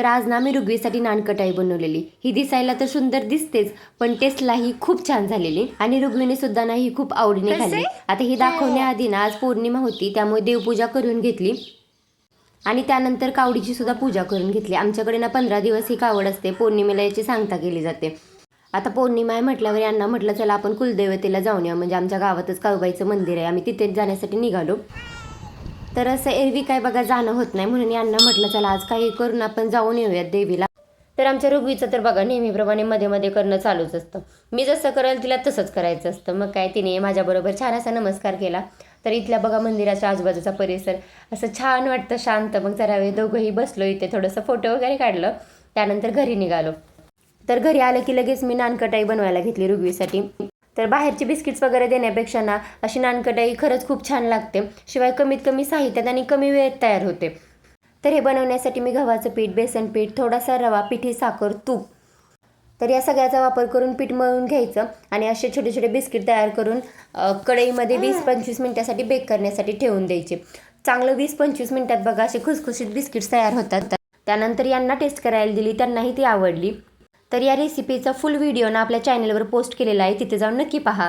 तर आज ना मी रुगवीसाठी नानकटाई बनवलेली. ही दिसायला तर सुंदर दिसतेच, पण टेस्टलाही खूप छान झालेली आणि रुगवीने सुद्धा ना ही खूप आवडीने खाल्ली. आता ही दाखवण्याआधी ना आज पौर्णिमा होती, त्यामुळे देवपूजा करून घेतली आणि त्यानंतर कावडीची सुद्धा पूजा करून घेतली. आमच्याकडे ना 15 दिवस ही कावड असते. पौर्णिमेला याची सांगता केली जाते. आता पौर्णिमा आहे म्हटल्यावर यांना म्हटलं चला आपण कुलदैवतेला जाऊन या, म्हणजे आमच्या गावातच काळूबाईचं मंदिर आहे. आम्ही तिथेच जाण्यासाठी निघालो. तर असं एरवी काय बघा जाणं होत नाही, म्हणून यांना म्हटलं चला आज काही करून आपण जाऊन येऊयात देवीला. तर आमच्या रुगवीचं तर बघा नेहमीप्रमाणे मध्ये मध्ये करणं चालूच असतं. मी जसं करेल तिला तसंच करायचं असतं. मग काय तिने माझ्याबरोबर छान असा नमस्कार केला. तर इथल्या बघा मंदिराच्या आजूबाजूचा परिसर असं छान वाटतं, शांत. मग जरा वेळ दोघंही बसलो इथे, थोडंसं फोटो वगैरे काढलं. त्यानंतर घरी निघालो. तर घरी आलं की लगेच मी नानकटाई बनवायला घेतली रुगवीसाठी. तर बाहेरची बिस्किट्स वगैरे देण्यापेक्षा ना अशी नानकटाई खरंच खूप छान लागते. शिवाय कमीत कमी साहित्यात आणि कमी वेळेत तयार होते. तर हे बनवण्यासाठी मी गव्हाचं पीठ, बेसन पीठ, थोडासा रवा, पिठी साखर, तूप, तर या सगळ्याचा वापर करून पीठ मळून घ्यायचं आणि असे छोटे छोटे बिस्किट तयार करून कढईमध्ये 20-25 मिनिटासाठी बेक करण्यासाठी ठेवून द्यायचे. चांगलं 20-25 मिनिटात बघा असे खुसखुशीत बिस्किट्स तयार होतात. त्यानंतर यांना टेस्ट करायला दिली, त्यांनाही ती आवडली. तर या रेसिपीचा फुल व्हिडिओ ना आपल्या चॅनलवर पोस्ट केलेला आहे, तिथे जाऊन नक्की पहा.